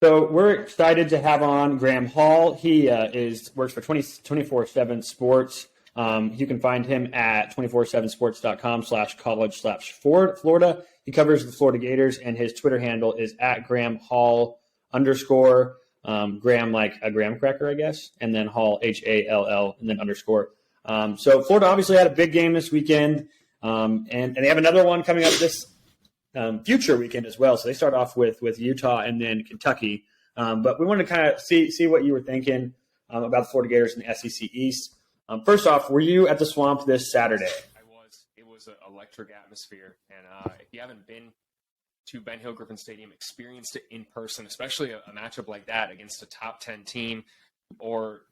So we're excited to have on Graham Hall. He works for 24/7 Sports. You can find him at 247sports.com/college/Florida. He covers the Florida Gators, and his Twitter handle is at Graham Hall underscore. Graham like a graham cracker, I guess, and then Hall, Hall, and then underscore. So Florida obviously had a big game this weekend, and they have another one coming up this future weekend as well. So they start off with Utah and then Kentucky. But we want to kind of see what you were thinking about the Florida Gators and the SEC East. First off, were you at the Swamp this Saturday? I was. It was an electric atmosphere. And if you haven't been to Ben Hill Griffin Stadium, experienced it in person, especially a matchup like that against a top 10 team, or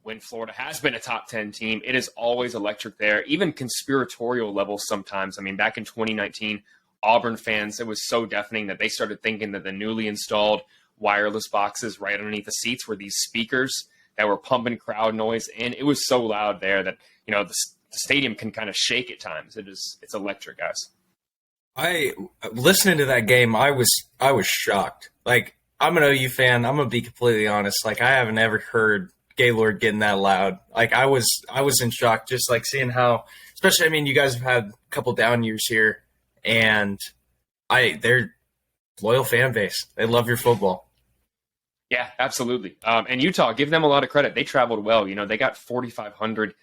when Florida has been a top 10 team, it is always electric there, even conspiratorial levels sometimes. I mean, back in 2019, Auburn fans, it was so deafening that they started thinking that the newly installed wireless boxes right underneath the seats were these speakers that were pumping crowd noise in. It was so loud there that, the stadium can kind of shake at times. It's electric, guys. Listening to that game, I was shocked. Like, I'm an OU fan. I'm gonna be completely honest. Like, I haven't ever heard Gaylord getting that loud. Like, I was in shock, just like seeing how, especially, I mean, you guys have had a couple down years here, and they're loyal fan base. They love your football. Yeah, absolutely. And Utah, give them a lot of credit. They traveled well. They got 4,500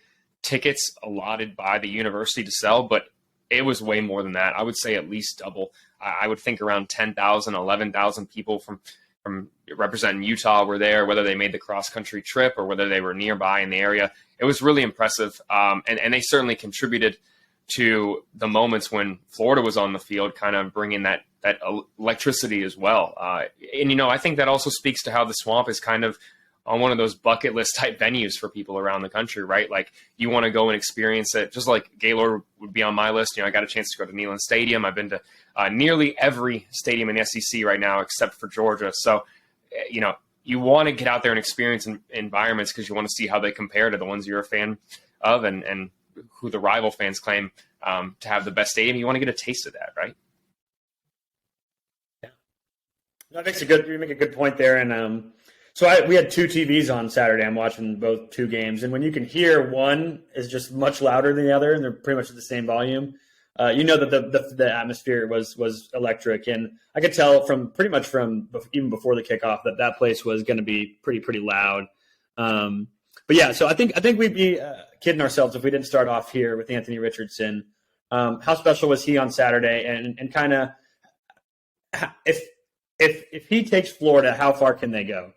tickets allotted by the university to sell, but it was way more than that. I would say at least double. I would think around 10,000, 11,000 people from representing Utah were there, whether they made the cross-country trip or whether they were nearby in the area. It was really impressive, and they certainly contributed to the moments when Florida was on the field, kind of bringing that electricity as well. And I think that also speaks to how the Swamp is kind of on one of those bucket list type venues for people around the country, right? Like, you want to go and experience it, just like Gaylord would be on my list. I got a chance to go to Neyland Stadium. I've been to nearly every stadium in the SEC right now, except for Georgia. So, you want to get out there and experience environments because you want to see how they compare to the ones you're a fan of, and who the rival fans claim to have the best stadium. You want to get a taste of that, right? Yeah, that makes you make a good point there. And so we had two TVs on Saturday. I'm watching both two games, and when you can hear one is just much louder than the other, and they're pretty much at the same volume, that the atmosphere was electric. And I could tell from even before the kickoff that place was going to be pretty loud. But yeah, so I think we'd be kidding ourselves if we didn't start off here with Anthony Richardson. How special was he on Saturday? And kind of if he takes Florida, how far can they go?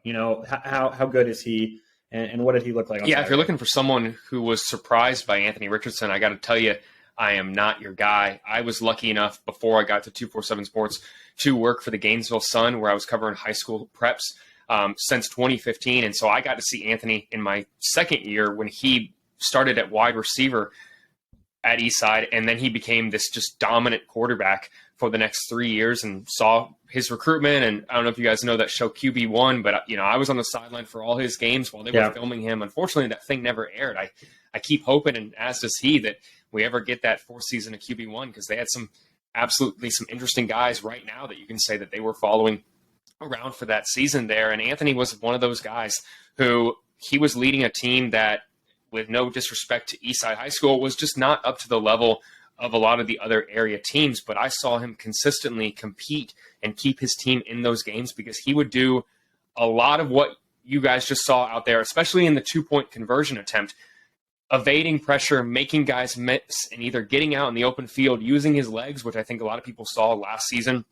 How good is he, and what did he look like on Saturday? If you're looking for someone who was surprised by Anthony Richardson, I got to tell you, I am not your guy. I was lucky enough before I got to 247 Sports to work for the Gainesville Sun, where I was covering high school preps since 2015. And so I got to see Anthony in my second year when he started at wide receiver at Eastside, and then he became this just dominant quarterback for the next 3 years, and saw his recruitment. And I don't know if you guys know that show QB1, but I was on the sideline for all his games while they were filming him. Unfortunately, that thing never aired. I keep hoping, and as does he, that we ever get that fourth season of QB1, because they had some interesting guys right now that you can say that they were following around for that season there. And Anthony was one of those guys who he was leading a team that, with no disrespect to Eastside High School, was just not up to the level of a lot of the other area teams. But I saw him consistently compete and keep his team in those games, because he would do a lot of what you guys just saw out there, especially in the 2-point conversion attempt, evading pressure, making guys miss, and either getting out in the open field, using his legs, which I think a lot of people saw last season.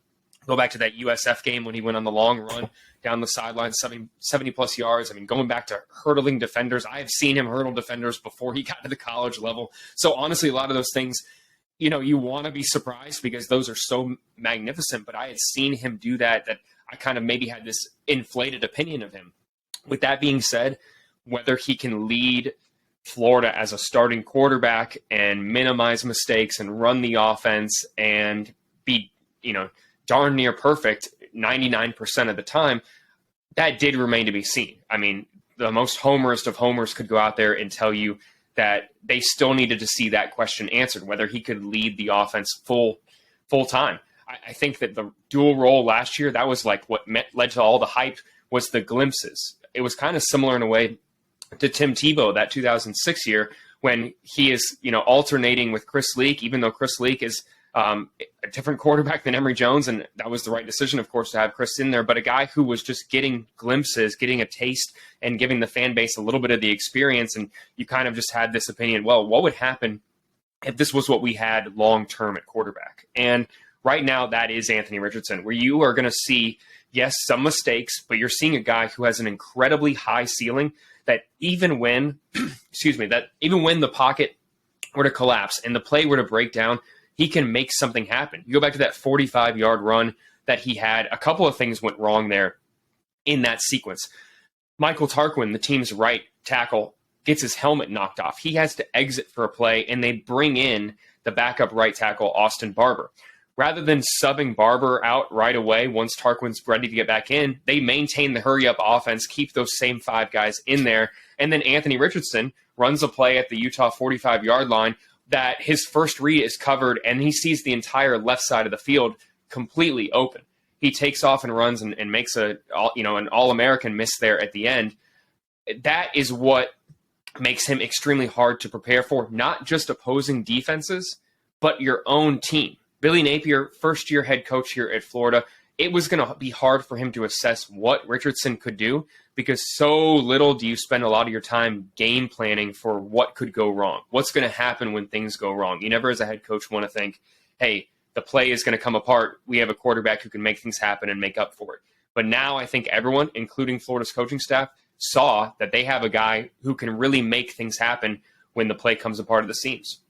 Go back to that USF game when he went on the long run down the sideline, 70-plus yards. I mean, going back to hurdling defenders, I have seen him hurdle defenders before he got to the college level. So honestly, a lot of those things, you want to be surprised because those are so magnificent. But I had seen him do that I kind of maybe had this inflated opinion of him. With that being said, whether he can lead Florida as a starting quarterback and minimize mistakes and run the offense and be, darn near perfect 99% of the time, that did remain to be seen. I mean, the most homerist of homers could go out there and tell you that they still needed to see that question answered, whether he could lead the offense full time. I think that the dual role last year, that was like what led to all the hype, was the glimpses. It was kind of similar in a way to Tim Tebow that 2006 year when he is, alternating with Chris Leak, even though Chris Leak is a different quarterback than Emory Jones, and that was the right decision, of course, to have Chris in there, but a guy who was just getting glimpses, getting a taste, and giving the fan base a little bit of the experience, and you kind of just had this opinion, well, what would happen if this was what we had long-term at quarterback? And right now, that is Anthony Richardson, where you are going to see, yes, some mistakes, but you're seeing a guy who has an incredibly high ceiling that even when, even when the pocket were to collapse and the play were to break down, he can make something happen. You go back to that 45-yard run that he had. A couple of things went wrong there in that sequence. Michael Tarquin, the team's right tackle, gets his helmet knocked off. He has to exit for a play, and they bring in the backup right tackle, Austin Barber. Rather than subbing Barber out right away once Tarquin's ready to get back in, they maintain the hurry-up offense, keep those same 5 guys in there, and then Anthony Richardson runs a play at the Utah 45-yard line that his first read is covered, and he sees the entire left side of the field completely open. He takes off and runs and makes an All-American miss there at the end. That is what makes him extremely hard to prepare for, not just opposing defenses, but your own team. Billy Napier, first-year head coach here at Florida, it was going to be hard for him to assess what Richardson could do because so little do you spend a lot of your time game planning for what could go wrong. What's going to happen when things go wrong? You never, as a head coach, want to think, hey, the play is going to come apart. We have a quarterback who can make things happen and make up for it. But now I think everyone, including Florida's coaching staff, saw that they have a guy who can really make things happen when the play comes apart at the seams.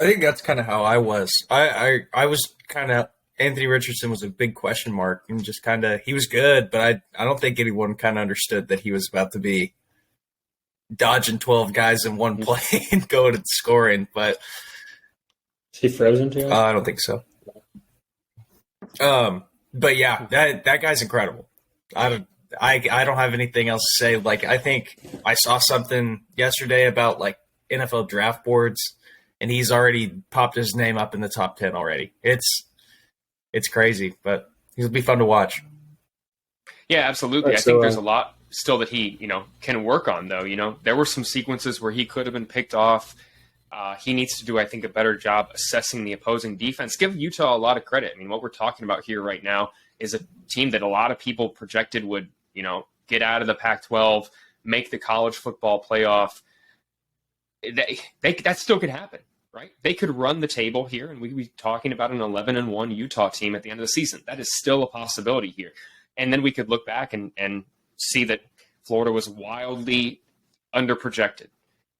I think that's kind of how I was. I was kind of, Anthony Richardson was a big question mark and just kind of, he was good, but I don't think anyone kind of understood that he was about to be dodging 12 guys in one play and going and scoring. But is he frozen too? I don't think so. But yeah, that guy's incredible. I don't have anything else to say. Like, I think I saw something yesterday about like NFL draft boards, and he's already popped his name up in the top 10 already. It's crazy, but he'll be fun to watch. Yeah, absolutely. I think there's a lot still that he, can work on, though. There were some sequences where he could have been picked off. He needs to do, I think, a better job assessing the opposing defense. Give Utah a lot of credit. I mean, what we're talking about here right now is a team that a lot of people projected would, get out of the Pac-12, make the college football playoff. That still could happen, right? They could run the table here, and we'd be talking about an 11-1 Utah team at the end of the season. That is still a possibility here. And then we could look back and see that Florida was wildly underprojected.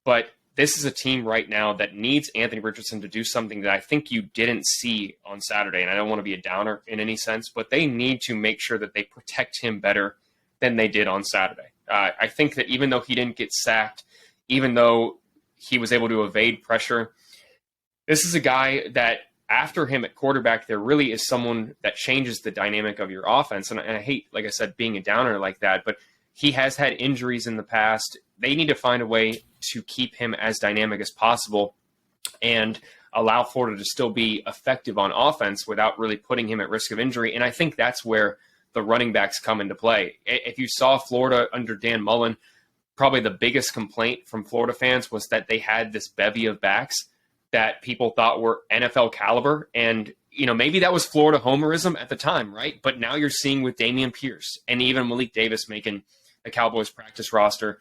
But this is a team right now that needs Anthony Richardson to do something that I think you didn't see on Saturday. And I don't want to be a downer in any sense, but they need to make sure that they protect him better than they did on Saturday. I think that even though he didn't get sacked, even though he was able to evade pressure, this is a guy that after him at quarterback, there really is someone that changes the dynamic of your offense. And I hate, like I said, being a downer like that, but he has had injuries in the past. They need to find a way to keep him as dynamic as possible and allow Florida to still be effective on offense without really putting him at risk of injury. And I think that's where the running backs come into play. If you saw Florida under Dan Mullen, probably the biggest complaint from Florida fans was that they had this bevy of backs that people thought were NFL caliber. And, maybe that was Florida homerism at the time, right? But now you're seeing with Dameon Pierce and even Malik Davis making the Cowboys practice roster,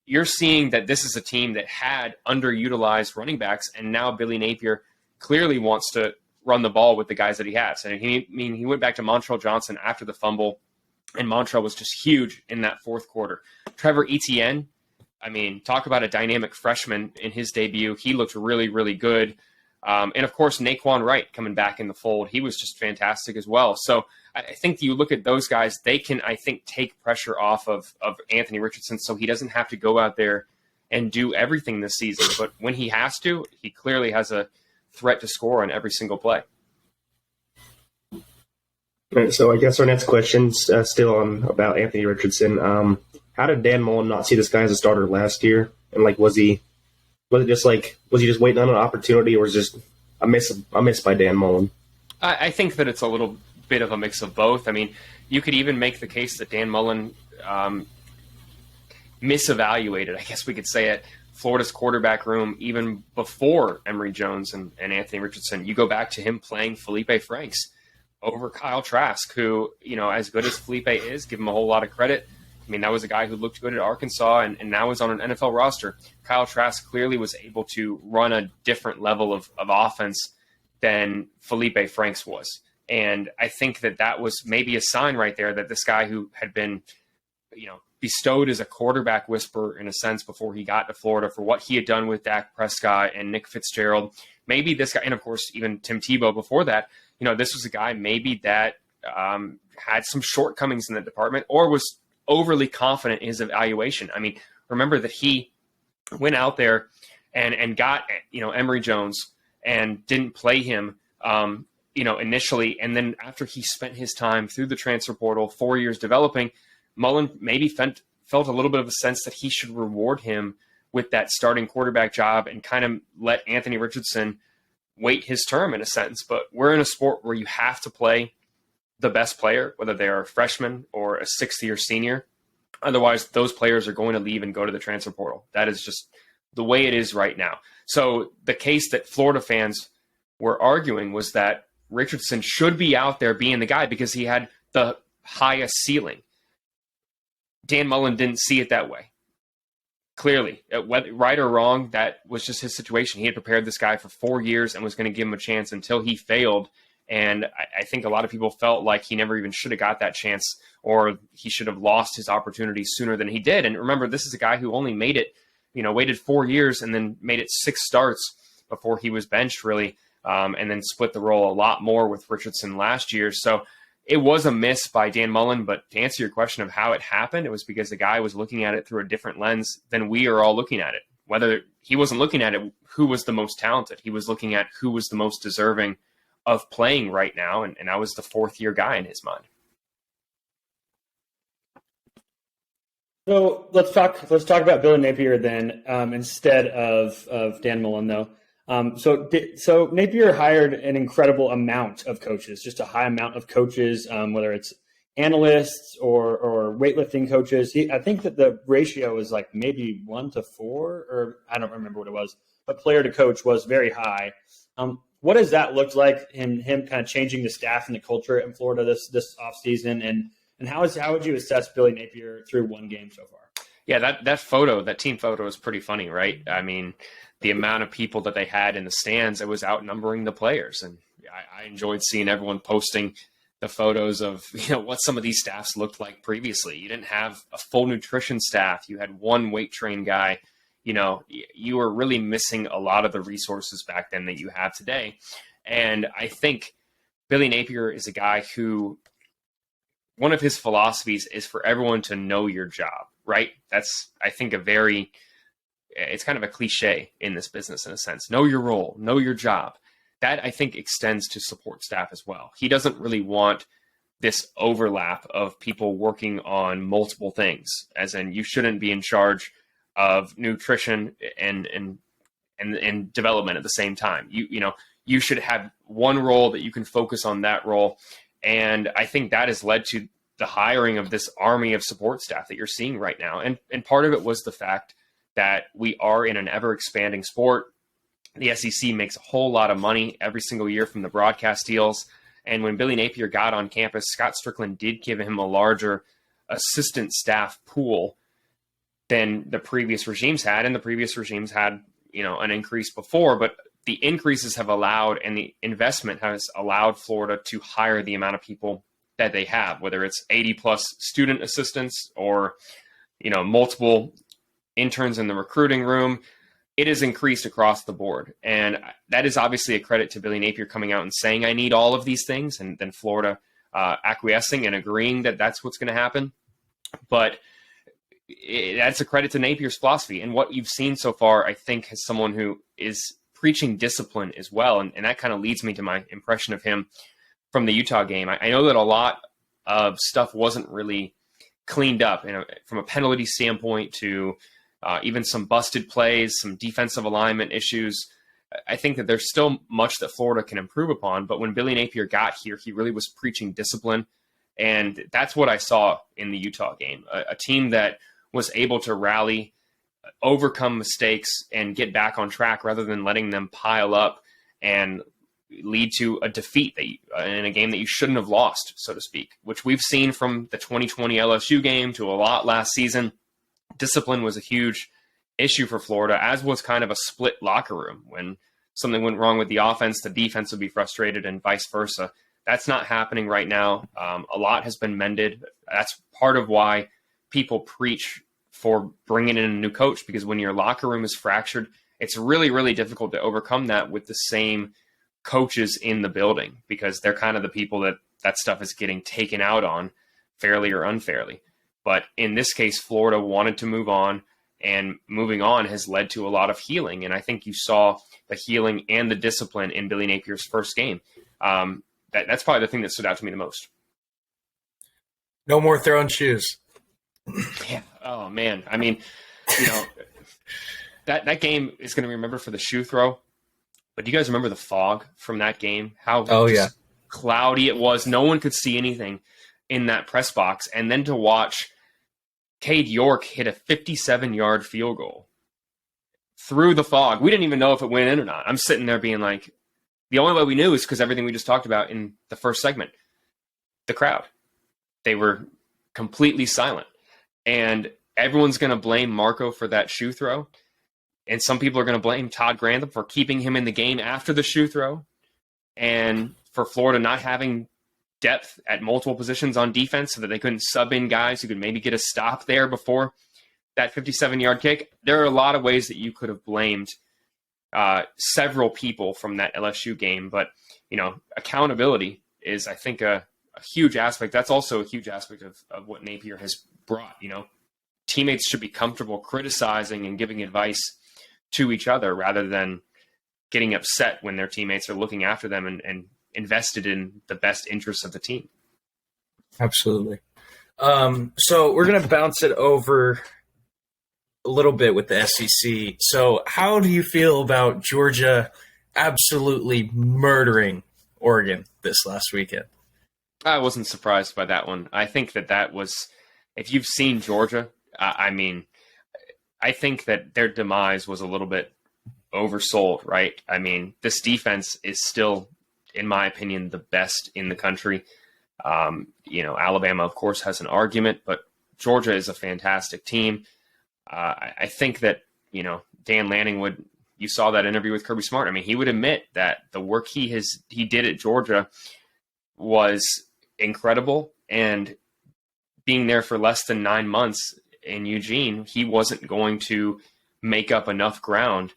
you're seeing that this is a team that had underutilized running backs, and now Billy Napier clearly wants to run the ball with the guys that he has. And he went back to Montrell Johnson after the fumble, and Montrell was just huge in that fourth quarter. Trevor Etienne, talk about a dynamic freshman in his debut. He looked really, really good. And, of course, Naquan Wright coming back in the fold. He was just fantastic as well. So I think you look at those guys, they can, I think, take pressure off of Anthony Richardson so he doesn't have to go out there and do everything this season. But when he has to, he clearly has a threat to score on every single play. All right, so I guess our next question's still on about Anthony Richardson. How did Dan Mullen not see this guy as a starter last year? And was he just waiting on an opportunity, or was it just a miss by Dan Mullen? I think that it's a little bit of a mix of both. I mean, you could even make the case that Dan Mullen misevaluated, I guess we could say it, Florida's quarterback room even before Emory Jones and Anthony Richardson. You go back to him playing Felipe Franks over Kyle Trask, who, as good as Felipe is, give him a whole lot of credit. I mean, that was a guy who looked good at Arkansas and now is on an NFL roster. Kyle Trask clearly was able to run a different level of offense than Felipe Franks was. And I think that was maybe a sign right there that this guy who had been, bestowed as a quarterback whisperer in a sense before he got to Florida for what he had done with Dak Prescott and Nick Fitzgerald, maybe this guy, and of course even Tim Tebow before that, this was a guy maybe that had some shortcomings in the department or was overly confident in his evaluation. I mean, remember that he went out there and got, Emory Jones and didn't play him, initially. And then after he spent his time through the transfer portal, 4 years developing, Mullen maybe felt a little bit of a sense that he should reward him with that starting quarterback job and kind of let Anthony Richardson wait his term in a sense. But we're in a sport where you have to play the best player, whether they're a freshman or a sixth-year senior. Otherwise, those players are going to leave and go to the transfer portal. That is just the way it is right now. So the case that Florida fans were arguing was that Richardson should be out there being the guy because he had the highest ceiling. Dan Mullen didn't see it that way. Clearly, whether right or wrong, that was just his situation. He had prepared this guy for 4 years and was going to give him a chance until he failed. And I think a lot of people felt like he never even should have got that chance, or he should have lost his opportunity sooner than he did. And remember, this is a guy who only made it, waited 4 years and then made it 6 starts before he was benched, really, and then split the role a lot more with Richardson last year. So it was a miss by Dan Mullen, but to answer your question of how it happened, it was because the guy was looking at it through a different lens than we are all looking at it. Whether he wasn't looking at it, who was the most talented. He was looking at who was the most deserving of playing right now, and I was the 4th-year guy in his mind. So let's talk about Billy Napier then, instead of Dan Mullen, though. So Napier hired an incredible amount of coaches, just a high amount of coaches, whether it's analysts or weightlifting coaches. I think that the ratio is like maybe 1 to 4, or I don't remember what it was, but player to coach was very high. What has that looked like, him kind of changing the staff and the culture in Florida this offseason? And how would you assess Billy Napier through one game so far? Yeah, that team photo is pretty funny, right? I mean, the amount of people that they had in the stands, it was outnumbering the players. And I enjoyed seeing everyone posting the photos of, what some of these staffs looked like previously. You didn't have a full nutrition staff. You had one weight train guy. You were really missing a lot of the resources back then that you have today. And I think Billy Napier is a guy who, one of his philosophies is for everyone to know your job, right? That's, I think, it's kind of a cliche in this business in a sense. Know your role, know your job. That, I think, extends to support staff as well. He doesn't really want this overlap of people working on multiple things, as in you shouldn't be in charge of nutrition and development at the same time. You should have one role that you can focus on that role. And I think that has led to the hiring of this army of support staff that you're seeing right now. And part of it was the fact that we are in an ever-expanding sport. The SEC makes a whole lot of money every single year from the broadcast deals. And when Billy Napier got on campus, Scott Strickland did give him a larger assistant staff pool than the previous regimes had. And the previous regimes had, an increase before, but the increases have allowed, and the investment has allowed Florida to hire the amount of people that they have, whether it's 80 plus student assistants or, multiple interns in the recruiting room. It has increased across the board. And that is obviously a credit to Billy Napier coming out and saying, I need all of these things. And then Florida acquiescing and agreeing that that's what's going to happen. But that's a credit to Napier's philosophy. And what you've seen so far, I think, as someone who is preaching discipline as well. And that kind of leads me to my impression of him from the Utah game. I know that a lot of stuff wasn't really cleaned up, from a penalty standpoint to even some busted plays, some defensive alignment issues. I think that there's still much that Florida can improve upon. But when Billy Napier got here, he really was preaching discipline. And that's what I saw in the Utah game, a team that was able to rally, overcome mistakes, and get back on track rather than letting them pile up and lead to a defeat in a game that you shouldn't have lost, so to speak, which we've seen from the 2020 LSU game to a lot last season. Discipline was a huge issue for Florida, as was kind of a split locker room. When something went wrong with the offense, the defense would be frustrated and vice versa. That's not happening right now. A lot has been mended. That's part of why people preach for bringing in a new coach, because when your locker room is fractured, it's really, really difficult to overcome that with the same coaches in the building, because they're kind of the people that stuff is getting taken out on, fairly or unfairly. But in this case, Florida wanted to move on, and moving on has led to a lot of healing. And I think you saw the healing and the discipline in Billy Napier's first game. That's probably the thing that stood out to me the most. No more throwing shoes. Yeah. Oh man. I mean, that game is going to be remembered for the shoe throw. But do you guys remember the fog from that game? How cloudy it was. No one could see anything in that press box. And then to watch Cade York hit a 57-yard field goal through the fog. We didn't even know if it went in or not. I'm sitting there being like, the only way we knew is because everything we just talked about in the first segment. The crowd. They were completely silent. And everyone's going to blame Marco for that shoe throw. And some people are going to blame Todd Grantham for keeping him in the game after the shoe throw. And for Florida not having depth at multiple positions on defense so that they couldn't sub in guys who could maybe get a stop there before that 57-yard kick. There are a lot of ways that you could have blamed several people from that LSU game, but accountability is, I think, a huge aspect. That's also a huge aspect of what Napier has brought. Teammates should be comfortable criticizing and giving advice to each other rather than getting upset when their teammates are looking after them and invested in the best interests of the team. Absolutely. So we're going to bounce it over a little bit with the SEC. So how do you feel about Georgia absolutely murdering Oregon this last weekend? I wasn't surprised by that one. I think that was, if you've seen Georgia, I think that their demise was a little bit oversold, right? I mean, this defense is still, in my opinion, the best in the country. Alabama, of course, has an argument, but Georgia is a fantastic team. I think that, Dan Lanning you saw that interview with Kirby Smart. I mean, he would admit that the work he did at Georgia was incredible, and being there for less than 9 months in Eugene, he wasn't going to make up enough ground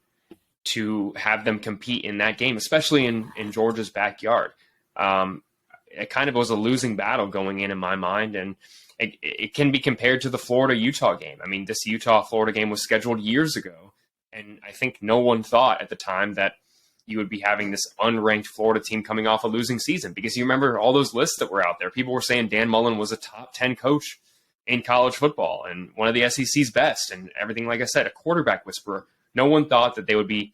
to have them compete in that game, especially in Georgia's backyard. It kind of was a losing battle going in my mind, and it can be compared to the Florida-Utah game. I mean, this Utah-Florida game was scheduled years ago, and I think no one thought at the time that you would be having this unranked Florida team coming off a losing season, because you remember all those lists that were out there. People were saying Dan Mullen was a top 10 coach in college football and one of the SEC's best and everything. Like I said, a quarterback whisperer. No one thought that they would be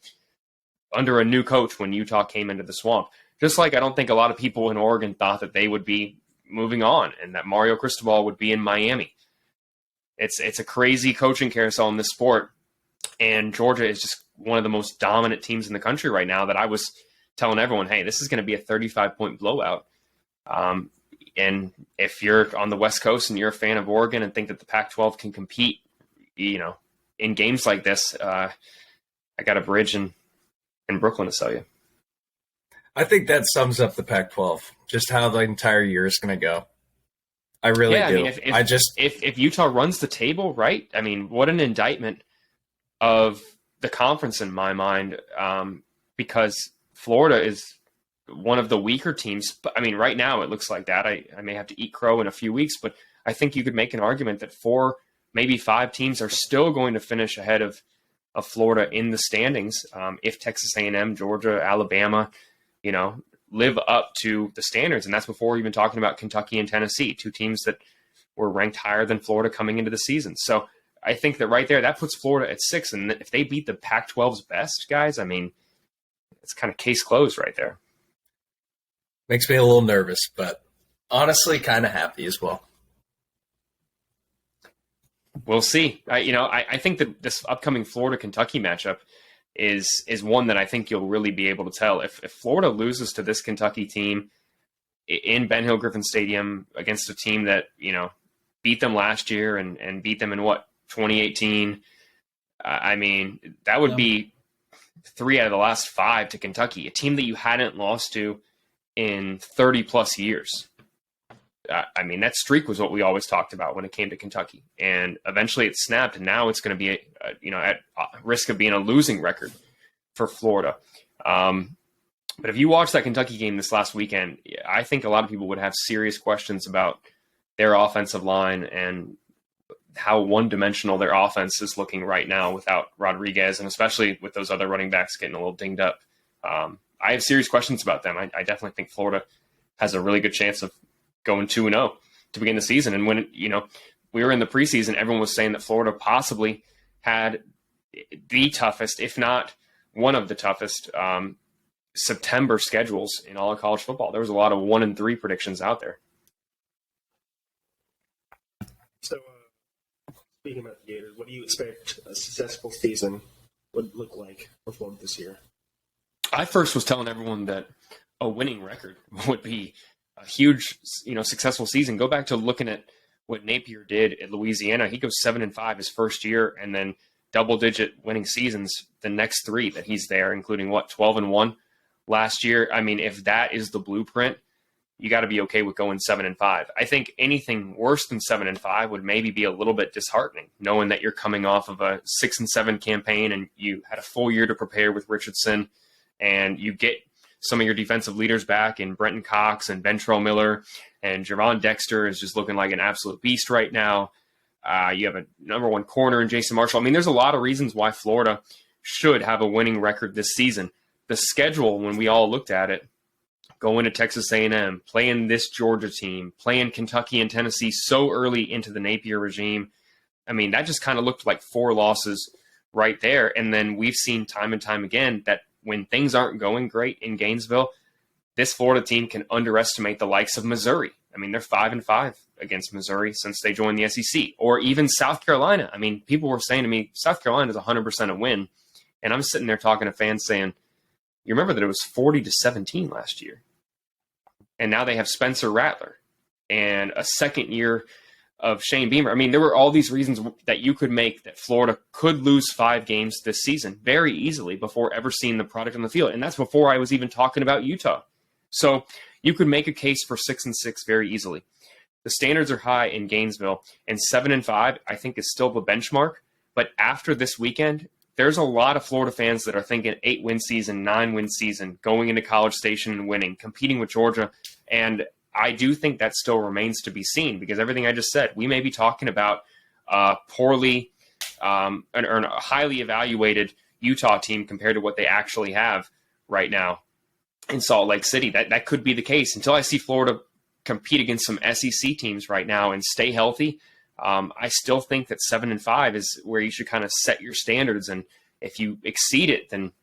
under a new coach when Utah came into the swamp. Just like I don't think a lot of people in Oregon thought that they would be moving on and that Mario Cristobal would be in Miami. It's a crazy coaching carousel in this sport, and Georgia is just one of the most dominant teams in the country right now, that I was telling everyone, hey, this is going to be a 35-point blowout. And if you're on the West Coast and you're a fan of Oregon and think that the Pac-12 can compete, in games like this, I got a bridge in Brooklyn to sell you. I think that sums up the Pac-12, just how the entire year is going to go. I really do. I mean, if Utah runs the table, right? I mean, what an indictment of the conference in my mind, because Florida is one of the weaker teams. But I mean, right now it looks like that. I may have to eat crow in a few weeks, but I think you could make an argument that 4, maybe 5 teams are still going to finish ahead of Florida in the standings. If Texas A&M, Georgia, Alabama, live up to the standards. And that's before even talking about Kentucky and Tennessee, 2 teams that were ranked higher than Florida coming into the season. So I think that right there, that puts Florida at 6. And if they beat the Pac-12's best, guys, I mean, it's kind of case closed right there. Makes me a little nervous, but honestly, kind of happy as well. We'll see. I think that this upcoming Florida-Kentucky matchup is one that I think you'll really be able to tell. If Florida loses to this Kentucky team in Ben Hill Griffin Stadium against a team that, beat them last year and beat them in 2018, that would be 3 out of the last 5 to Kentucky, a team that you hadn't lost to in 30 plus years. That streak was what we always talked about when it came to Kentucky, and eventually it snapped, and now it's going to be, at risk of being a losing record for Florida. But if you watch that Kentucky game this last weekend, I think a lot of people would have serious questions about their offensive line and how one-dimensional their offense is looking right now without Rodriguez, and especially with those other running backs getting a little dinged up. I have serious questions about them. I definitely think Florida has a really good chance of going 2-0 to begin the season. And when, we were in the preseason, everyone was saying that Florida possibly had the toughest, if not one of the toughest, September schedules in all of college football. There was a lot of 1-3 predictions out there. So, speaking about the Gators, what do you expect a successful season would look like for Florida this year? I first was telling everyone that a winning record would be a huge, successful season. Go back to looking at what Napier did at Louisiana. He goes 7-5 his first year, and then double-digit winning seasons the next 3 that he's there, including 12-1 last year. If that is the blueprint, you got to be okay with going 7-5. I think anything worse than 7-5 would maybe be a little bit disheartening, knowing that you're coming off of a 6-7 campaign and you had a full year to prepare with Richardson, and you get some of your defensive leaders back in Brenton Cox and Ventrell Miller, and Javon Dexter is just looking like an absolute beast right now. You have a number 1 corner in Jason Marshall. There's a lot of reasons why Florida should have a winning record this season. The schedule, when we all looked at it, going to Texas A&M, playing this Georgia team, playing Kentucky and Tennessee so early into the Napier regime, that just kind of looked like 4 losses right there. And then we've seen time and time again that when things aren't going great in Gainesville, this Florida team can underestimate the likes of Missouri. They're 5-5 against Missouri since they joined the SEC, or even South Carolina. People were saying to me, South Carolina is 100% a win. And I'm sitting there talking to fans saying, you remember that it was 40-17 last year. And now they have Spencer Rattler and a second year of Shane Beamer. There were all these reasons that you could make that Florida could lose 5 games this season very easily before ever seeing the product on the field. And that's before I was even talking about Utah. So you could make a case for 6-6 very easily. The standards are high in Gainesville, and 7-5 I think is still the benchmark. But after this weekend, there's a lot of Florida fans that are thinking 8-win season, 9-win season, going into College Station and winning, competing with Georgia. And I do think that still remains to be seen, because everything I just said, we may be talking about poorly or a highly evaluated Utah team compared to what they actually have right now in Salt Lake City. That could be the case until I see Florida compete against some SEC teams right now and stay healthy. I still think that 7-5 is where you should kind of set your standards. And if you exceed it, then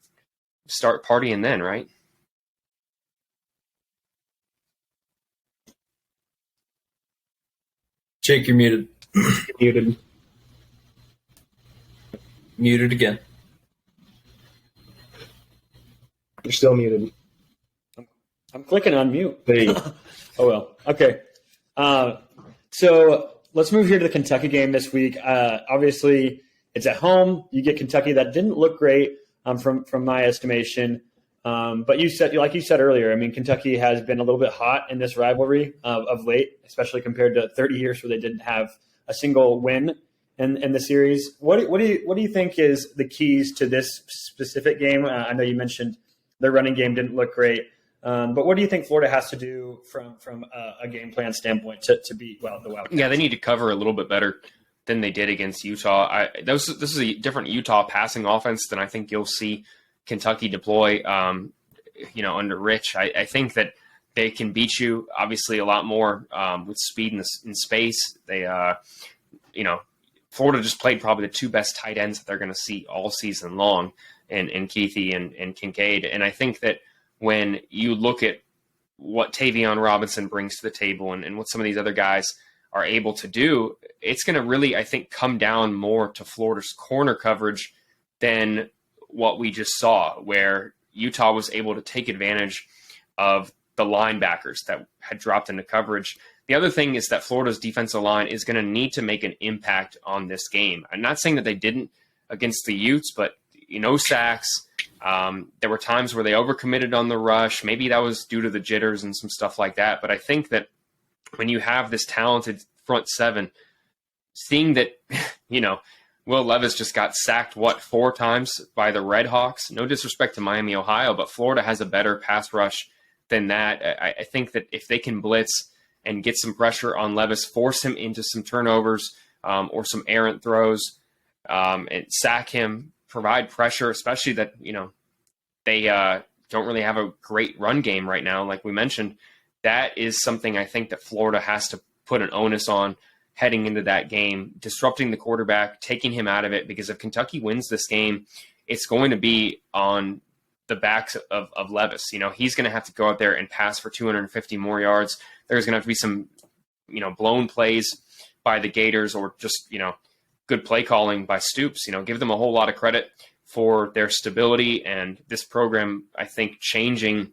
start partying then, right? Jake, you're muted. Muted. Muted again. You're still muted. I'm clicking on mute. There you go. Oh, well. Okay. So let's move here to the Kentucky game this week. Obviously, it's at home. You get Kentucky. That didn't look great from my estimation. But you said, like you said earlier, Kentucky has been a little bit hot in this rivalry of late, especially compared to 30 years where they didn't have a single win in the series. What do you think is the keys to this specific game? I know you mentioned their running game didn't look great. But what do you think Florida has to do from a game plan standpoint to beat the Wildcats? Yeah, they need to cover a little bit better than they did against Utah. This is a different Utah passing offense than I think you'll see Kentucky deploy, under Rich. I think that they can beat you, obviously, a lot more with speed in space. They, Florida just played probably the 2 best tight ends that they're going to see all season long. and Keithy and Kincaid. And I think that when you look at what Tavion Robinson brings to the table and what some of these other guys are able to do, it's going to really, I think, come down more to Florida's corner coverage than what we just saw, where Utah was able to take advantage of the linebackers that had dropped into coverage. The other thing is that Florida's defensive line is going to need to make an impact on this game. I'm not saying that they didn't against the Utes, but sacks. There were times where they overcommitted on the rush. Maybe that was due to the jitters and some stuff like that. But I think that when you have this talented front seven, seeing that, Will Levis just got sacked, 4 times by the Red Hawks? No disrespect to Miami, Ohio, but Florida has a better pass rush than that. I think that if they can blitz and get some pressure on Levis, force him into some turnovers or some errant throws, and sack him, provide pressure, especially that, they don't really have a great run game right now, like we mentioned. That is something I think that Florida has to put an onus on heading into that game, disrupting the quarterback, taking him out of it, because if Kentucky wins this game, it's going to be on the backs of Levis. He's going to have to go out there and pass for 250 more yards. There's going to have to be some, blown plays by the Gators, or just, good play calling by Stoops. Give them a whole lot of credit for their stability and this program, I think, changing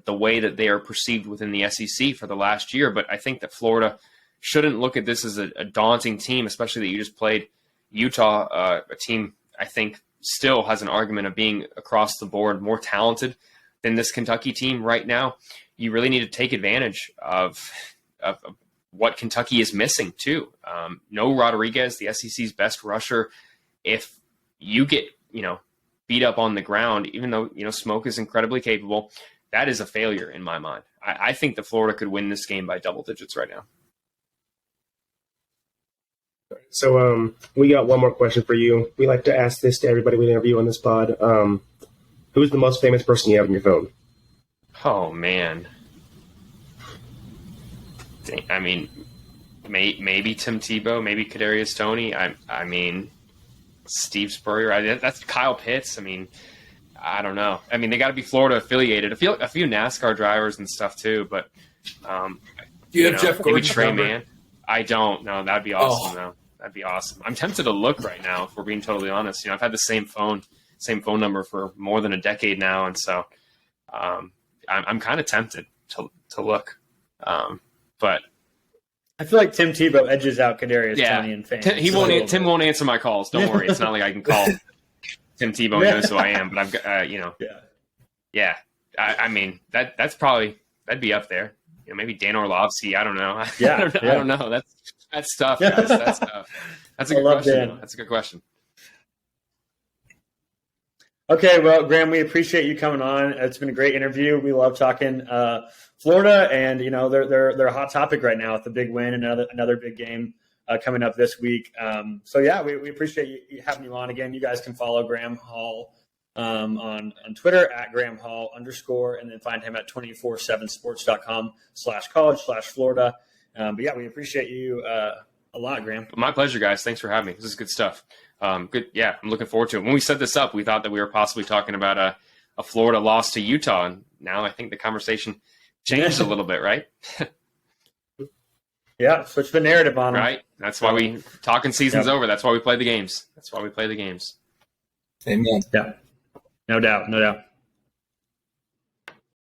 the way that they are perceived within the SEC for the last year. But I think that Florida shouldn't look at this as a daunting team, especially that you just played Utah, a team I think still has an argument of being across the board more talented than this Kentucky team right now. You really need to take advantage of what Kentucky is missing too. No Rodriguez, the SEC's best rusher. If you get, beat up on the ground, even though, Smoke is incredibly capable, that is a failure in my mind. I think that Florida could win this game by double digits right now. So we got one more question for you. We like to ask this to everybody we interview on this pod. Who's the most famous person you have on your phone? Oh, man. I mean, maybe Tim Tebow, maybe Kadarius Toney. I mean, Steve Spurrier. That's Kyle Pitts. I mean, I don't know. I mean, they got to be Florida affiliated. A few NASCAR drivers and stuff too. But do you have Jeff maybe Gordon's Trey number? Mann? I don't. No, that'd be awesome though. That'd be awesome. I'm tempted to look right now, if we're being totally honest. I've had the same phone number for more than a decade now, and so I'm kind of tempted to look. But I feel like Tim Tebow edges out Kadarius Toney in fans. Tim won't answer my calls. Don't worry. It's not like I can call Tim Tebow. He knows who I am, but I've got Yeah. I mean that'd be up there. Maybe Dan Orlovsky. I don't know. Yeah, I don't know. That's tough, guys. That's tough. That's a good question. That's a good question. Okay, well, Graham, we appreciate you coming on. It's been a great interview. We love talking Florida, and they're a hot topic right now with the big win, another big game coming up this week. So yeah, we appreciate you having you on again. You guys can follow Graham Hall on Twitter at Graham Hall _, and then find him at 247sports.com/college/Florida. But yeah, we appreciate you a lot, Graham. My pleasure, guys. Thanks for having me. This is good stuff. Good. Yeah, I'm looking forward to it. When we set this up, we thought that we were possibly talking about a Florida loss to Utah, and now I think the conversation changed a little bit, right? Yeah, switch the narrative on them. Right. That's why talking season's over. That's why we play the games. Amen. Yeah, no doubt.